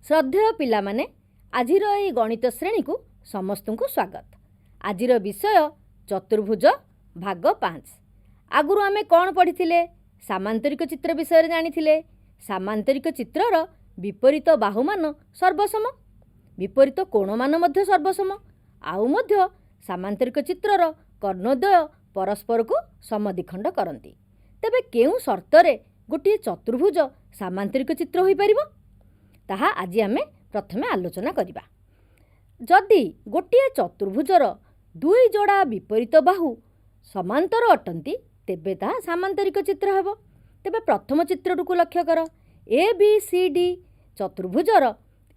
श्रद्धेय पिलामाने आजिर एई गणित श्रेणी को समस्त को स्वागत। आजिर विषय चतुर्भुज भाग 5। आगुरु आमे कौन पढ़ी सामांतरिक चित्र विषय जानी। सामांतरिक चित्रर विपरीत बाहुमान सर्वसम, विपरीत कोणमान मध्य सर्वसम, आउ मध्य सामांतरिक चित्रर कर्णद्वय परस्पर को समद्विखंड करती। तेबे केउ शर्तरे गोटे चतुर्भुज सामांतरिक चित्र होई परिबो ताहा आज आमे प्रथमे आलोचना करिबा। जदि गोटे चतुर्भुजर दुई जोड़ा विपरीत बाहु समांतर अटंती तेबे ताहा सामांतरिक चित्र हेबो। तेबे प्रथम चित्रटू को लक्ष्य कर। ए बी सी डी चतुर्भुजर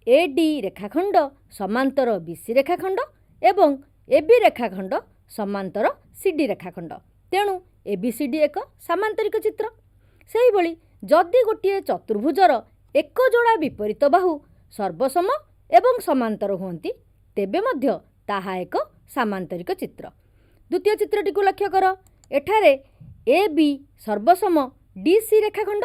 ए डी रेखाखंड समांतर बी सी रेखाखंड एवं ए बी रेखाखंड समांतर सी डी रेखाखंड, तेणु ए बी सी डी एक सामांतरिक चित्र। सेही भली जदि गोटे चतुर्भुजर एक जोड़ा विपरीत बाहु सर्वसम एवं समांतर हुंती तेबे मध्य ताहा एक सामांतरिक चित्र। द्वितीय चित्रटी को लक्ष्य कर। एठारे ए बी सर्वसम डी सी रेखाखंड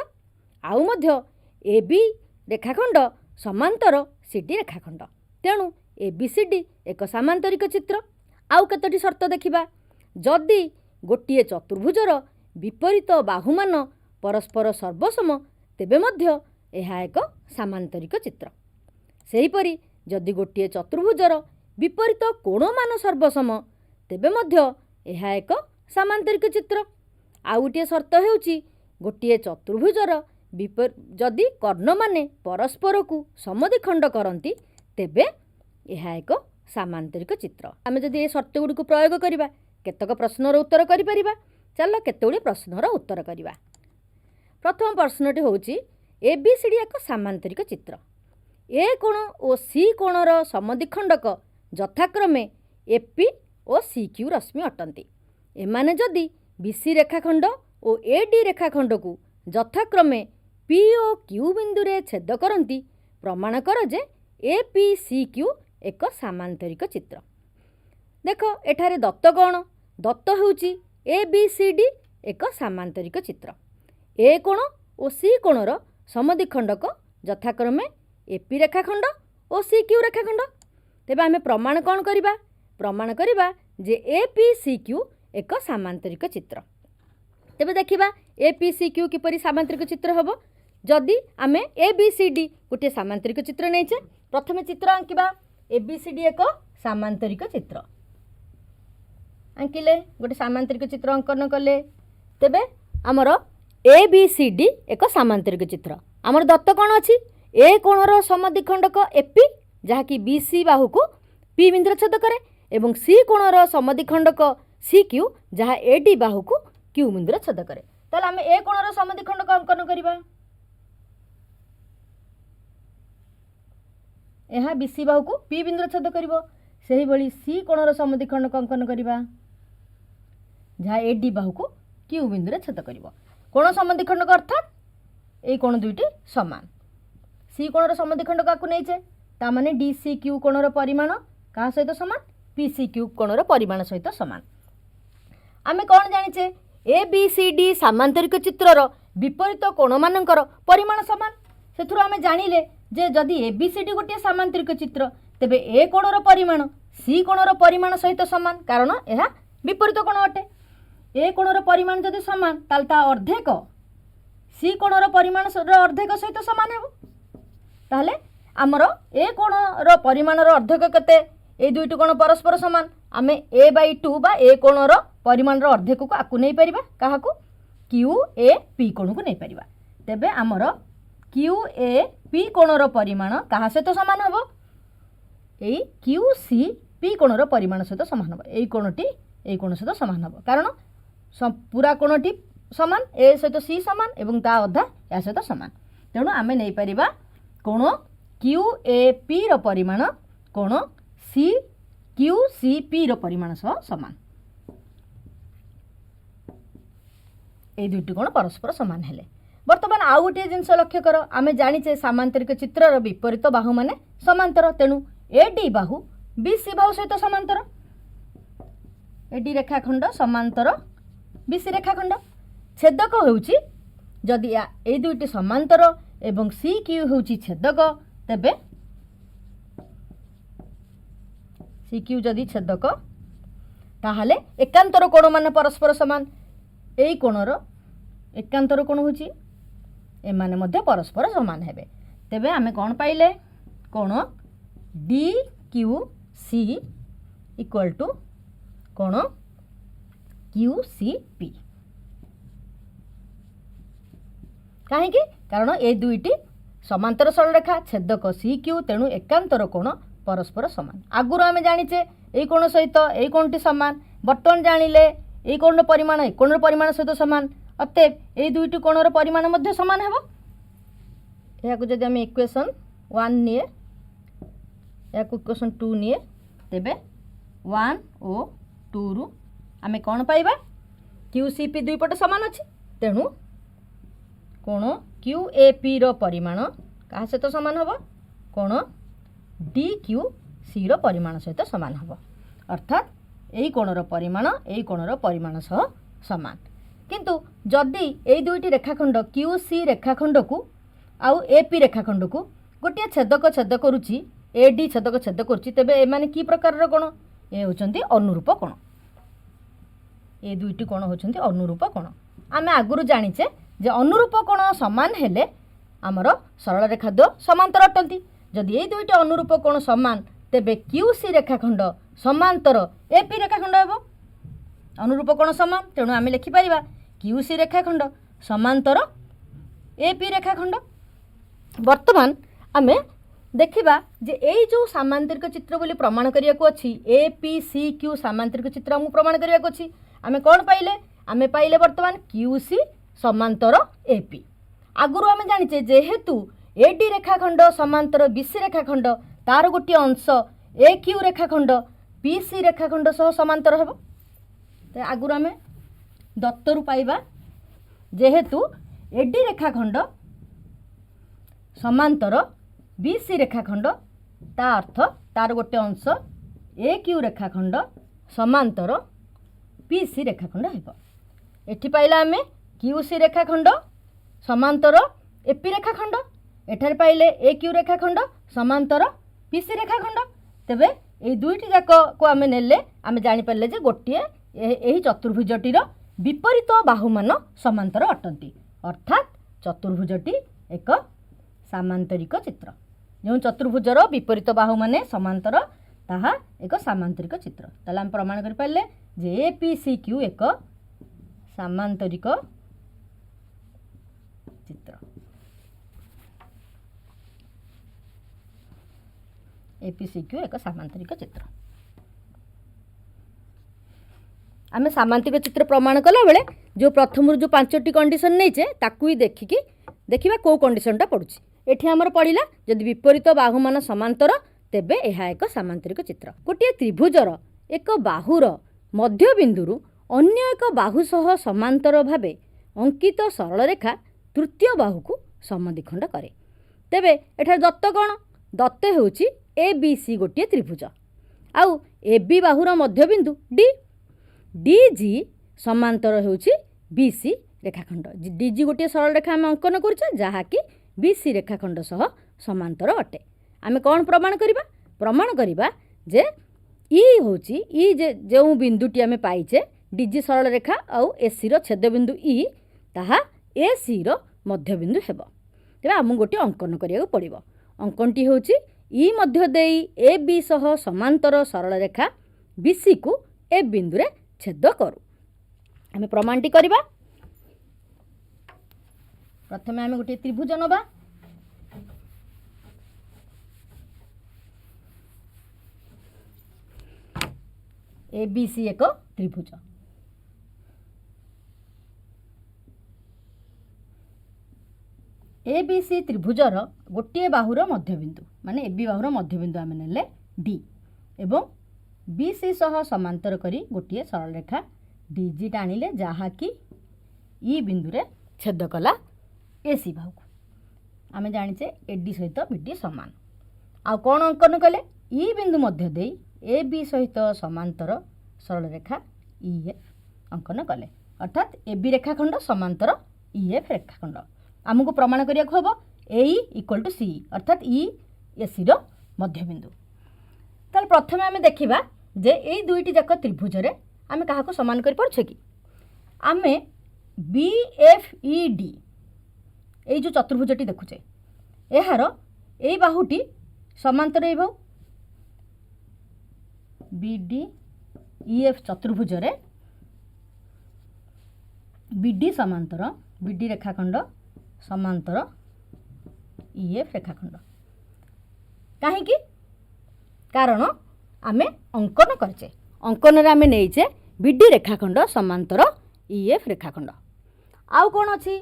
आउ मध्य ए बी रेखाखंड समांतर सी डी रेखाखंड, तेणु ए बी सी डी एक सामांतरिक चित्र। आउ केतोटी शर्त देखिबा। जदि गोटे चतुर्भुजर विपरीत बाहुमान परस्पर सर्वसम तेबे मध्य यह एक सामांतरिक चित्र। सेहीपरि जदि गोटे चतुर्भुजर विपरीत कोणमान सर्वसम तेबे मध्य यह एक सामांतरिक चित्र। आउ गोटे शर्त हेउची गोटे चतुर्भुजर जदि कर्ण माने परस्पर को समद्विखंड करती तेबे यह एक सामांतरिक चित्र। आमे जदि ए शर्त गुडी को प्रयोग करिबा केतक प्रश्नर उत्तर करि परिबा। चलो केतोडी प्रश्नर उत्तर करिबा। प्रथम प्रश्नटी होउची ए बी सी डी एक सामांतरिक चित्र। ए कोण और सी कोणर समद्विखंडक यथाक्रमे एपी और सी क्यू रश्मि अटंती। एमाने जदि बीसी रेखाखंड और ए डी रेखाखंड को यथाक्रमे पी और क्यू बिंदु रे छेद करती प्रमाण कर जे ए पी सी क्यू एक सामांतरिक चित्र। देख एठारे दत्त कौन? दत्त होउची ए बी सी डी एक सामांतरिक चित्र। ए कोण और सी कोणर समद्विखंडक यथाक्रमे एपी रेखाखंड और सी क्यू रेखाखंड। तेबे आमे प्रमाण कौन करिबा? प्रमाण करिबा जे ए पी सी क्यू एक सामांतरिक चित्र। तेबे देखिबा ए पी सी क्यू किपरि सामांतरिक चित्र हबो। जदि आमे ए बी सी डी गोटे सामांतरिक चित्र नैचे, प्रथमे चित्र आंकिबा। ए बी सी डी एक सामांतरिक चित्र आंकिले, गोटे सामांतरिक चित्र अंकन कले। तेबे आमर ए बी सी डी एक सामांतरिक चित्र। आमर दत्त कौन अच्छी? ए कोणर समद्विखंडक एपी जहाँकि बी सी बाहु को पी बिंदु छेद करे एवं सी कोणर समद्विखंडक सी क्यू जहाँ ए डी बाहु को क्यू बिंदु छेद करे। ताले आमे ए कोणर समद्विखंडक अंकन करिबा। यहाँ बी सी बाहु को पी बिंदु छेद करिवो। सेही भली सी कोणर समद्विखंडक अंकन करिबा जहाँ ए डी बाहु को क्यू बिंदु छेद करिवो। कोण समद्विखंडक अर्थात ए कोण दुईटी समान। सी कोणर समद्विखंडक आकु नैचे ता माने डी सी क्यू कोणर परिमाण का सहित समान, पी सी क्यू कोणर परिमाण सहित समान। आमे कोण जानिचे? ए बी सी डी सामांतरिक चित्रर विपरीत कोण मानकर परिमाण समान। सेथुर आमे जानिले जे जदि ए बी सी डी गोटे सामांतरिक चित्र तेबे ए कोणर परिमाण सी कोणर परिमाण सहित समान, कारण यह विपरीत कोण अटे। ए कोणर परिमाण जदि समान ताल ता अर्धेक सी कोणर परिमाण अर्धेक सहित समान हेबो। ताहले आमर ए कोणर परिमाणर अर्धेक केते? ए दुईटी कोण परस्पर समान। आमे ए बाई 2 बा ए कोणर परिमाणर अर्धेक को आकु नै परिबा। काहाकु? क्यू ए पी कोण को नै परिबा। तेबे आमर क्यू ए पी कोणर परिमाण काहा सहित समान हेबो? एई क्यू सी पी कोणर परिमाण सहित समान हेबो। एई कोणटी एई कोण सहित समान हेबो, कारण पूरा कोणटी समान, ए सहित सी समान एवं ता अधा या सहित समान। तेणु आमे नै परिबा कोण क्यू ए पी रो परिमाण कोण सी क्यू सी पी रो परिमाण सह समान। ए दुईटी कोण परस्पर समान हेले। वर्तमान आउ गोटे जिनस लक्ष्य कर। आमे जानिचे सामांतरिक चित्रर विपरीत बाहु माने समांतर, तेणु A D Bahu B C बाहु सहित समांतर। ए डी रेखाखंड समांतर बी सी रेखाखंड। छेदक होउची जदि ए दुईटी समांतर एवं सी क्यू होउची छेदक तेबे सी क्यू जदि छेदक ताहले एकांतर कोण मान परस्पर समान एई कोणर एकांतर कोण होची एमाने मध्य परस्पर समान हेबे तेबे आमे कोण पाइले कोण D Q C equal to कोण क्यू सी पी कहीं कारण ए दुईटी समांतर सरल रेखा छेदक सी क्यू तेणु एकांतर कोण परस्पर समान आगुरु आमे जानिचे एई कोण सहित एई कोणटी समान बर्तमान जानिले एई कोणर परिमाण एई कोणर परिमाण सहित समान अतएव एई दुईटी कोणर परिमाण मध्य समान हेबो याकु जदि आमे इक्वेशन 1 निये याकु इक्वेशन 2 निये तेबे 1 ओ 2 रु आमे कोण पाइबा क्यूसीपी दुई पट समान अछि तेणु कोण क्यूएपी रो परिमाण का सहित समान हबो कोण डी क्यू सी रो परिमाण सहित समान हबो अर्थात एई कोणर परिमाण सह समान किंतु जदि एई दुईटी रेखाखंड क्यू सी रेखाखंड को आउ एपी रेखाखंड को गोटे छेदक छेद करुची एडी छेदक छेद करुची तेबे ए माने की प्रकार रो कोण ए होचंती अनुरूप कोण ए दुईटी कोण होचंती अनुरूप कोण आमे आगुरु जानिचे जे अनुरूप कोण समान हेले आमर सरल रेखा दो समांतर अटंती जदि ये दुईटी अनुरूप कोण समान तेबे क्यूसी रेखाखंड समांतर एपी रेखाखंड हेबो अनुरूप कोण समान तेणु आमे लिखि परिबा क्यूसी रेखाखंड समांतर एपी रेखाखंड वर्तमान आमे देखिबा जे एई जो सामांतरिक चित्र बोली प्रमाण करिया को अछि एपी सी क्यू सामांतरिक चित्र हमु प्रमाण करिया को अछि आमे कोन पाइले आमे पाइले वर्तमान क्यूसी समांतर एपी आगुरु आमे जानिचे जेहेतु एडी रेखाखंड समांतर बीसी रेखाखंड तार गोटे अंश ए क्यू रेखाखंड पीसी रेखाखंड सह समांतर हेबो तो आगुरु आमे दत्तरु पाइबा जेहेतु एडी रेखाखंड समांतर बीसी रेखाखंड ता अर्थ तार गोटे अंश ए क्यू रेखाखंड समांतर पीसी रेखाखंड हेबो एठी पाइला आमे क्यूसी रेखाखंड समांतर एपी रेखाखंड एठार पाइले ए क्यू रेखाखंड समांतर पीसी रेखाखंड तेबे ए दुईटी जाक को आमे नेले आमे जानि पारले जे गोटिए एही चतुर्भुजटीर विपरीत बाहुमान समांतर अटंती अर्थात चतुर्भुजटी एक सामांतरिक चित्र जो चतुर्भुजर विपरीत बाहु माने समांतर ताहा एक सामांतरिक चित्र ताले हम प्रमाण करि पारले जे एपीसीक्यू एक सामांतरिक चित्र एपीसीक्यू एक सामांतरिक चित्र आमे सामांतरिक चित्र प्रमाण कला बेले जो प्रथम जो 5टी कंडीशन नैचे ताकू ही देखिकी देखिबा को कंडीशनटा पडुची एठी हमर पडिला जदि विपरीत बाहुमान समांतर तेबे एहा एक सामांतरिक चित्र गोटे त्रिभुजर एक बाहुर मध्य बिंदुरु अन्य एक बाहु सह समांतर भावे अंकित सरल रेखा तृतीय बाहु को समद्विखंड करे तेबे एठार दत्त कोण दत्त हेउची एबीसी गोटे त्रिभुज आउ एबी बाहुर मध्य बिंदु डी डीजी समांतर हेउची बीसी रेखाखंड डीजी गोटे सरल रेखा आम अंकन करुचे जहाँकि बीसी रेखाखंड सह समांतर अटे आमे कौन प्रमाण करिबा जे ई होची ई जे जो बिंदुटी आमे पाइचे डीजी सरल रेखा आउ एसी रो छेद बिंदु ई ताहा एसी रो मध्य बिंदु हेबो तेबे आम गोटे अंकन करिया पड़िबो अंकनटी होची ई मध्य देई ए बी सह समांतर सरल रेखा बीसी को ए बिंदु रे छेद करू आमे प्रमाणटी करिबा प्रथमे आमे गोटे त्रिभुज नबा एबीसी एक त्रिभुज एबीसी त्रिभुजर गोटे बाहुर मध्यबिंदु माने एबी बाहुर मध्यबिंदु आमे नेले डी एवं बीसी सह समांतर करी गोटे सरल रेखा डीजी टाणिले जहाँकि ई बिंदु रे छेद कला एसी बाहु को आमे जानिचे एडी सहित बीडी समान आ कोन अंकन कले ई बिंदु मध्य देई ए बी सहित समांतर सरल रेखा ई अंकन कले अर्थात ए बी रेखाखंड समांतर ई एफ रेखाखंड आमको प्रमाण करिया को हबो ए इक्वल टू सी अर्थात ई एसी रो मध्य बिंदु ताले प्रथमे आमे देखिबा जे एई दुईटी जाक त्रिभुज रे आमे काहाको समान करि परछे कि आमे BFED एई जो चतुर्भुजटी देखुचे एहार एई बाहुटी समांतर एई बाहु BDEF चतुर्भुज रे BD समांतर BD रेखाखंड समांतर EF रेखाखंड काहेकि कारण आमे अंकन करचे अंकन रे आमे नेइचे BD रेखाखंड समांतर EF रेखाखंड आउ कोन अछि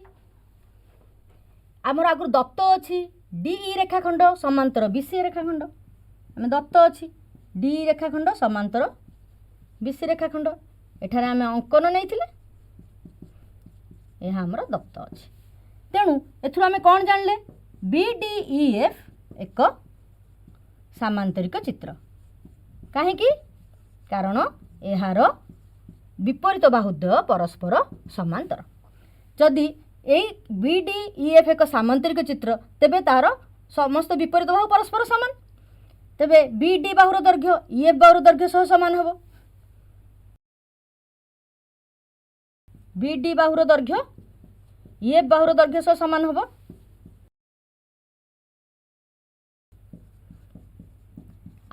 आमर आगु दत्त अछि DE रेखाखंड समांतर BC रेखाखंड आमे दत्त अछि DE रेखाखंड समांतर BC रेखाखंड एठारे आमे अंकन नेइथिले एहा हमर दत्त अछि तेणु एथुर आमे कोन जानले BDEF एक सामांतरिक चित्र काहेकि कारण एहार विपरीत बाहुद्वय परस्पर समांतर जदि एई BDEF एक सामांतरिक चित्र तेबे तार समस्त विपरीत बाहु परस्पर समान तेबे BD बाहुर दैर्घ्य EF बाहुर दैर्घ्य सह समान हबो BD बाहुर दैर्घ्य EF बाहुर दैर्घ्य सह समान हबो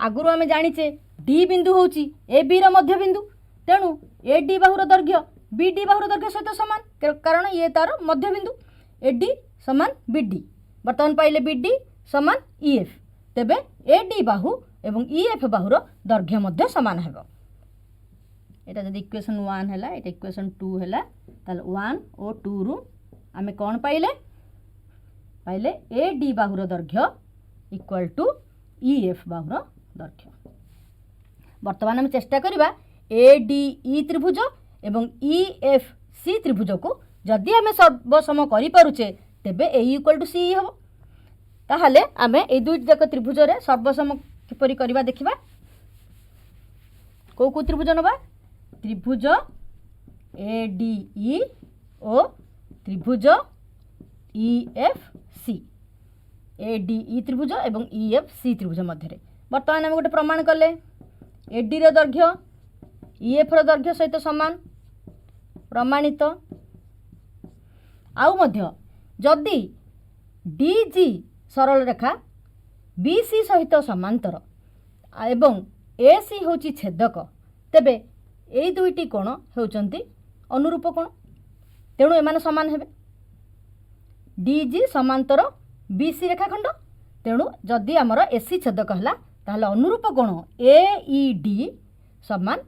आगुरु आमे जानिचे D बिंदु होउची AB रो मध्य बिंदु तेणु AD बाहुर दैर्घ्य BD बाहुर दैर्घ्य सहित समान कारण ये तार मध्य बिंदु AD समान BD वर्तमान पाइले BD समान EF तेबे AD बाहु एवं EF बाहुर दैर्घ्य मध्य समान हेबो एटा जदि इक्वेशन 1 हैला एटा इक्वेशन 2 हैला ताल 1 और 2 रु आमे कोन पाइले AD बाहुर दैर्घ्य इक्वल टू EF बाहुर दैर्घ्य वर्तमान आमे चेष्टा करिबा ADE त्रिभुज एवं EFC त्रिभुज को जदि आमे सर्वसम करि पारुचे तेबे A इक्वल टू C हबो ताहाले आमे ए दुई जाक त्रिभुज रे सर्वसम किपरि करिबा देखिबा को त्रिभुज नबा त्रिभुज ADE ओ त्रिभुज EFC ADE त्रिभुज एवं EFC त्रिभुज मध्य रे वर्तमान आमे गोटे प्रमाण कले AD रो दैर्घ्य EF रो दैर्घ्य सहित समान प्रमाणित आउ मध्य जदि DG सरल रेखा BC सहित समांतर एवं AC होची छेदक तेबे एई दुईटी कोण हेउचंती अनुरूप कोण तेणु एमाने समान हेबे DG समांतर BC रेखाखंड तेणु जदि आमर AC छेदक हला ताहले अनुरूप कोण AED समान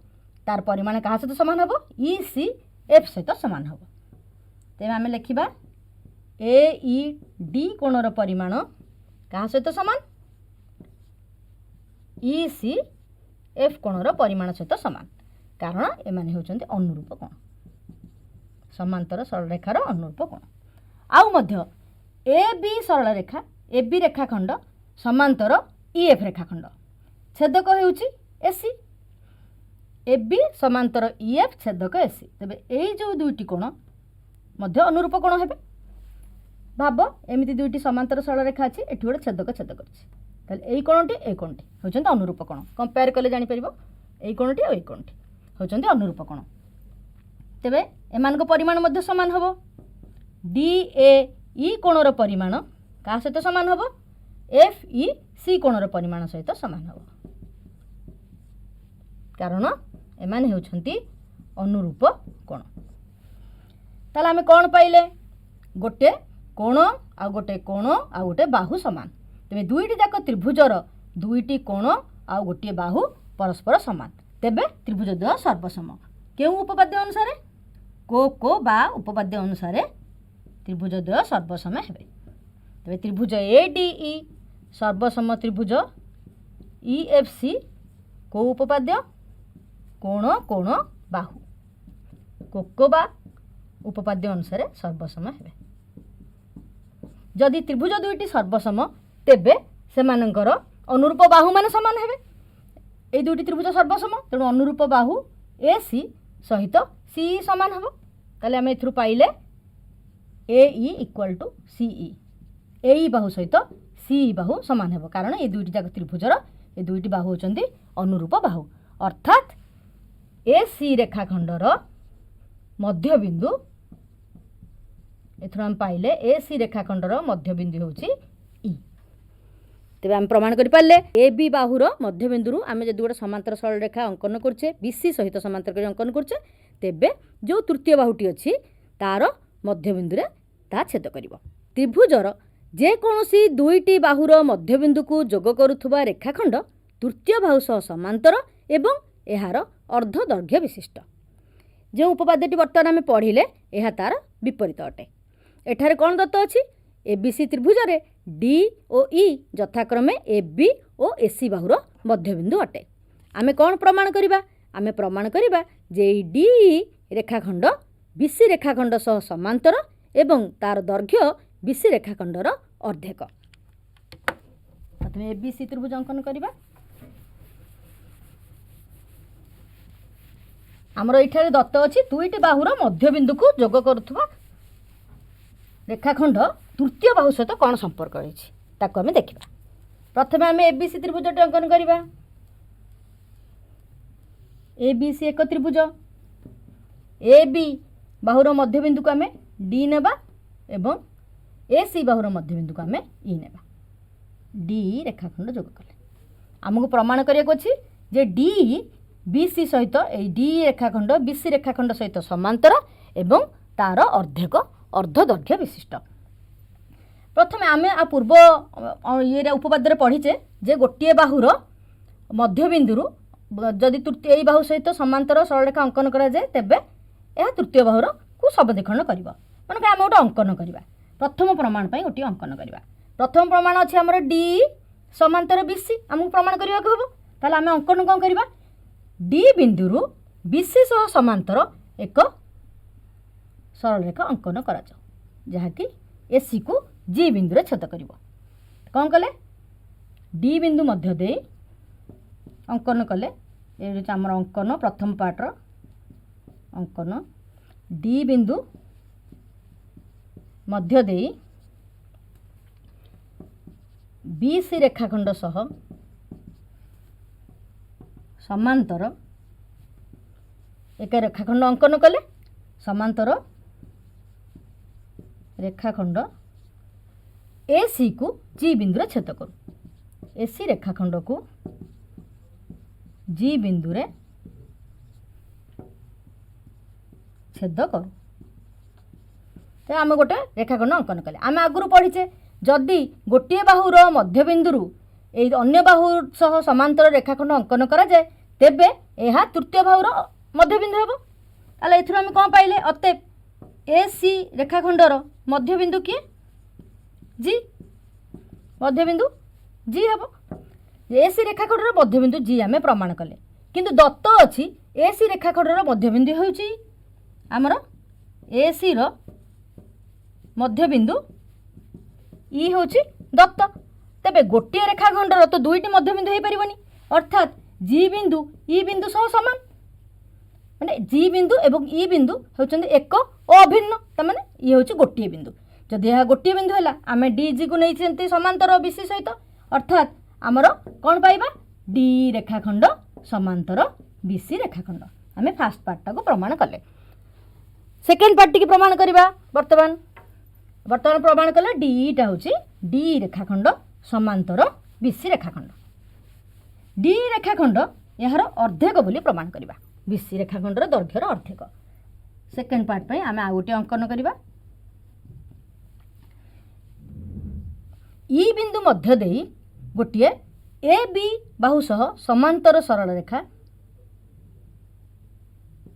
तार परिमाण कहा सहित समान हबो ECF सहित समान हबो तेबे आमे लेखिबा AED कोणर परिमाण कहा सहित समान ECF कोणर परिमाण सहित समान कारण एमाने होचंती अनुरूप कोण समांतर सरल रेखार अनुरूप कोण आउ मध्य AB सरल रेखा AB रेखाखंड समांतर EF रेखाखंड छेदक हेउची AC AB समांतर EF छेदक AC तेबे एई जो दुईटी कोण मध्य अनुरूप कोण हेबे भाब एमिति दुईटी समांतर सरल रेखा अछि एठी गोटे छेदक छेदक अछि ताले एई कोणटी होचंती अनुरूप कोण कंपेयर कले जानि परिबो एई कोणटी और एई कोणटी होचंती अनुरूप कोण तेबे एमानको परिमाण मध्य समान हबो DAE कोणर परिमाण का सहित समान हबो FEC कोणर परिमाण सहित समान हबो कारण एमाने हेउछंती अनुरूप कोण ताले आमे कोण पाइले गोटे कोण आ गोटे बाहु समान तेबे दुईटी जाक त्रिभुजर दुईटी कोण आ गोटे बाहु परस्पर समान तेबे त्रिभुज द्वय सर्वसम केउ उपपाद्य अनुसार को बा उपपाद्य अनुसार त्रिभुज द्वय सर्वसम हेबे तेबे त्रिभुज ADE सर्वसम त्रिभुज EFC को उपपाद्य कोण कोण बाहु को बा उपपाद्य अनुसार सर्वसम हेबे जदि त्रिभुज दुईटी सर्वसम तेबे सेमानंकर अनुरूप बाहु मान समान हेबे ए दुईटी त्रिभुज सर्वसम तेणु अनुरूप बाहु AC सहित CE समान हबो ताले आमे एथरु पाइले AE equal to CE AE बाहु सहित CE बाहु समान हेबो कारण ए दुईटी जाक त्रिभुजर ए दुईटी बाहु होचंदी अनुरूप बाहु अर्थात ए सी रेखाखंडर मध्यबिंदु एथर हम पाइले ए सी रेखाखंडर मध्यबिंदु होची ई। तेबे हम प्रमाण करि पारले ए बी बाहुर मध्यबिंदु आमे जदि गोटे समांतर सरल रेखा अंकन करछे बीसी सहित समांतर करी अंकन करछे तेबे जो तृतीय बाहुटी अछि तार मध्यबिंदु रे ता छेद करिवो। त्रिभुजर जे कोनोसी दुईटी बाहुर मध्यबिंदु को जोग करुथुबा रेखाखंड तृतीय बाहु सह समांतर एवं एहार अर्ध दैर्घ्य विशिष्ट। जो उपपाद्यटी वर्तमान आम पढ़िले यह तार विपरीत अटे। एठारे कौन दत्त अछि एबीसी त्रिभुज रे डी ओ ई यथाक्रमे एबी और एसी बाहुर मध्यबिंदु अटे। आमे कौन प्रमाण करिबा आमे प्रमाण करिबा जे डी रेखाखंड बीसी रेखाखंड सह समांतर एवं तार दैर्घ्य बीसी रेखाखंडर अर्धेक। प्रथम एबीसी त्रिभुज अंकन करिबा। आमर एठारे दत्त अछि दुईटी बाहुर मध्यबिंदु को जोग करुथुबा रेखाखंड तृतीय बाहु सहित कौन संपर्क रही ताको आमे देखिबा। प्रथमे आमे एबीसी त्रिभुज अंकन करिबा। एबीसी एक त्रिभुज ए बी बाहुर मध्यबिंदु को आमे डी नेबा एवं एसी बाहुर मध्यबिंदु को आमे ई नेबा। डी रेखाखंड जोग कले आमको प्रमाण करिया अछि जे डी बीसी सहित ए डी रेखाखंड बीसी रेखाखंड सहित समांतर एवं तार अर्धेक अर्ध दैर्घ्य विशिष्ट। प्रथमे आमे आ पूर्व ये उपपाद्य पढ़ीचे जे गोटे बाहुर मध्यबिंदु जदि तृतीय बाहु सहित समांतर सरल रेखा अंकन करा जाए तेबे यह तृतीय बाहुर को सबदिखंड करिवो। माने आमे गोटे अंकन करिबा प्रथम प्रमाण पई गोटे अंकन करिबा। प्रथम प्रमाण अछि हमर डी समांतर बीसी हमहु प्रमाण करिवा को हबो। ताले आमे अंकन कोन करिबा डी बिंदुरु बीसी सह समांतर एक सरल रेखा अंकन करा जाओ जहा कि एसी को जी बिंदु रे छेद करिवो। कौन कले डी बिंदु मध्य दे अंकन कले ए हमर अंकन प्रथम पार्ट रो अंकन डी बिंदु मध्य दे बीसी रेखाखंड सह समांतर एक रेखाखंड अंकन कले समांतर रेखाखंड एसी को जी बिंदु रे छेद करू। एसी रेखाखंड को जी बिंदु रे छेद करू। तो आम गोटे रेखाखंड अंकन कले आम आगुरी पढ़ीचे जदि गोटे बाहुर मध्यबिंदु ए अन्य बाहु सह समांतर रेखाखंड अंकन करा जाए तेबे यह तृतीय बाहुर मध्यबिंदु हेबो। ताले एथुर हम कोन पाइले अतएव एसी रेखाखंडर मध्यबिंदु किए जी मध्यबिंदु जी हेबो। एसी रेखाखंडर मध्यबिंदु जी आमे प्रमाण कले किंतु दत्त अछि एसी रेखाखंडर मध्यबिंदु होउची हमर एसी रो मध्यबिंदु ई होउची दत्त। तेबे गोटे रेखाखंडर तो दुईटी मध्यबिंदु हेई परिबनी अर्थात जी बिंदु ई बिंदु सह समान माने जी बिंदु एवं ई बिंदु होउचंदी एक अभिन्न त माने ई होउची गोटे बिंदु। जदि यह गोटे बिंदु है आम डी जी को नहीं समांतर बीसी सहित अर्थात आमर कौन पाइबा डी रेखाखंड समांतर बीसी रेखाखंड। आम फास्ट पार्टा को प्रमाण कले सेकेंड पार्ट की प्रमाण करवा। वर्तमान वर्तमान प्रमाण कले डीटा हूँ डी रेखाखंड समांतर बीसी रेखाखंड। डी रेखाखंड यार अर्धेक बोली प्रमाण करवा बीसी रेखाखंडर दैर्घ्यर अर्धेक। सेकेंड पार्ट पे आम आ गोटे अंकन करवा। ई बिंदु मध्य देई गोटे ए बी बाहु सह समांतर सरल रेखा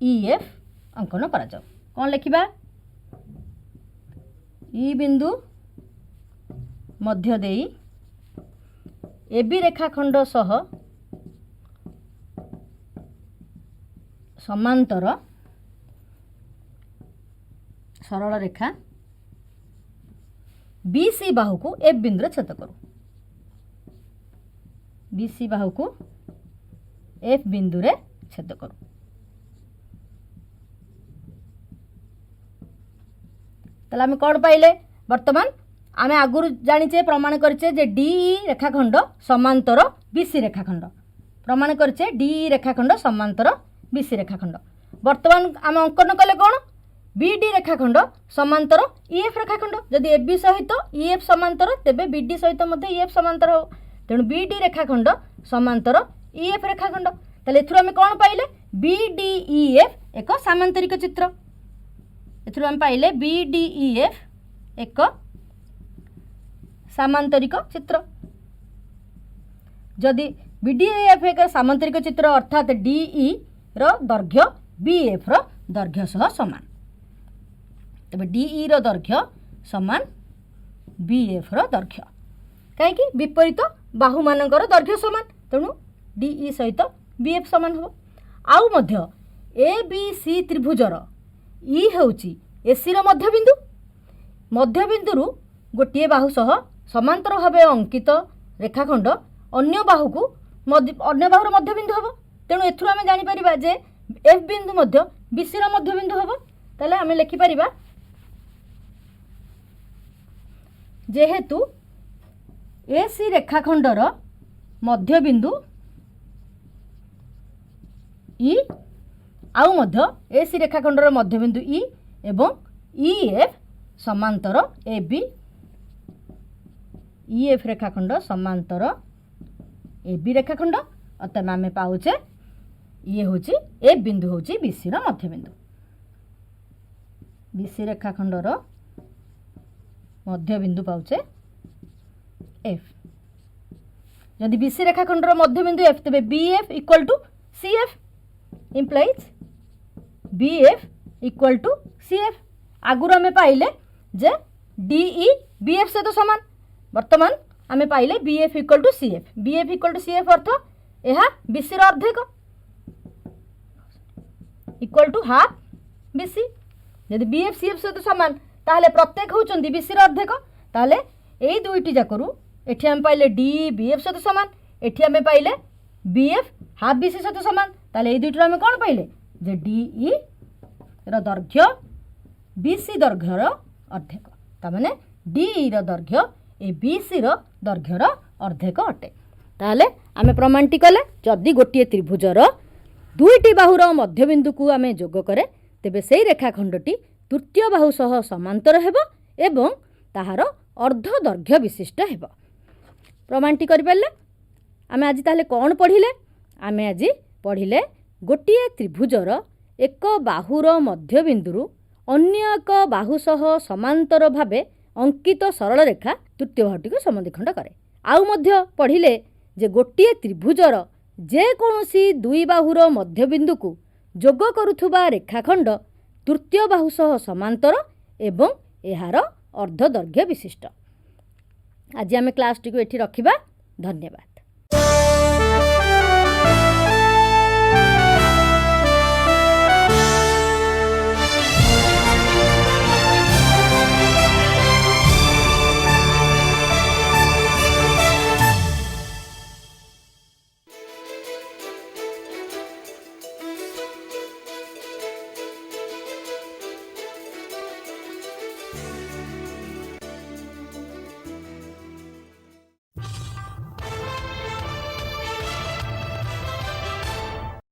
ई एफ अंकन करा जाओ। कौन लिखिबा ई बिंदु मध्य देई ए बी रेखाखंड सह समांतर सरल रेखा बीसी बाहु को एफ बिंदु छेद करू। बीसी बाहु को एफ बिंदु रे छेद करू। ताले हम कौन पाइले वर्तमान आमे आगुरु जानिचे प्रमाण करचे जे डीई रेखाखंड समांतर बीसी रेखाखंड प्रमाण करचे डीई रेखाखंड समांतर बीसी रेखाखंड। वर्तमान आम अंकन कले कौन बीडी रेखाखंड समांतर ईएफ रेखाखंड जदि एबी सहित ईएफ समांतर तेबे बीडी सहित मध्य ईएफ समांतर हो तेणु बीडी रेखाखंड समांतर ईएफ रेखाखंड ताले एथुर आमे कौन पाइले बीडीईएफ एक सामांतरिक चित्र एथुर आमे पाइले बीडीईएफ एक सामांतरिक चित्र। जदि बीडीईएफ एक सामांतरिक चित्र अर्थात डीई रो दैर्घ्य बीएफ रो दैर्घ्य सह समान तबे डीई रो दैर्घ्य समान बीएफ रो दैर्घ्य कहीं विपरीत बाहु मानकर दैर्घ्य समान तेणु डीई सहित बीएफ समान हो। आउ मध्य ए बी सी त्रिभुजर ई होउची एसी रो मध्यबिंदु गोटे बाहु सह समांतर भाव अंकित रेखाखंड अन्य बाहुर मध्यबिंदु हम तेणु एथुर आम जापर जे एफ बिंदु मध्य बीसी रो मध्यबिंदु हम ताले आम लिखिपर जेहेतु एसी रेखाखंडर मध्यबिंदु ई आउ मध्य एसी रेखाखंडर मध्यबिंदु ई एवं ईएफ समांतर ए बी ईएफ रेखाखंड समांतर ए बी रेखाखंड अतः आम पाऊचे ये हूँ ए बिंदु हूँ बीसी रो मध्यबिंदु बीसी रेखाखंडर मध्यबिंदु पाऊचे एफ जदि बीसी रेखाखंडर मध्यबिंदु एफ तेबे BF equal to CF implies BF equal to CF आगुर आम पाइले जे डीई बीएफ सहित समान वर्तमान आम पाइले बीएफ इक्वल टू सीएफ अर्थ यह बीसी अर्धेक इक्वल टू हाफ बीसी यदि बीएफ सीएफ सहित समान ताहले प्रत्येक होउचंदी बीसी अर्धेक ताहले एई दुईटी जाकरू एठी आम पाइले डी बीएफ सहित समान एठी आम पाइले बीएफ हाफ बीसी सहित समान ताहले एई दुईटी आम कोन पाइले जे डीई रो दैर्घ्य बीसी दैर्घ्यर अर्धेक तामाने डीई रो दैर्घ्य ए बीसी रो दैर्घ्यर अर्धेक अटे। ताहले आमे प्रमाणटी कले जदि गोटे त्रिभुजर दुईटी बाहुर मध्यबिंदु को आमे जोग करे तेबे सेई रेखाखंडटी तृतीय बाहु सह समांतर हेबो एवं ताहार अर्ध दैर्घ्य विशिष्ट हेबो। प्रमाणटी करि परले आमे आज ताहले कोन पढिले आमे आज पढिले गोटे त्रिभुजर एक बाहुर मध्यबिंदु अन्य एक बाहु सह समांतर भावे अंकित सरल रेखा तृतीय बाहुटी को समद्विखंड करे। आउ मध्य पढ़िले जे गोटे त्रिभुजर जेकोसी दुई बाहुर मध्यबिंदु को जोग करुथुबा रेखाखंड तृतीय बाहु सह समांतर एवं एहार अर्ध दैर्घ्य विशिष्ट। आज आम क्लास टी को एठी रखिबा। धन्यवाद।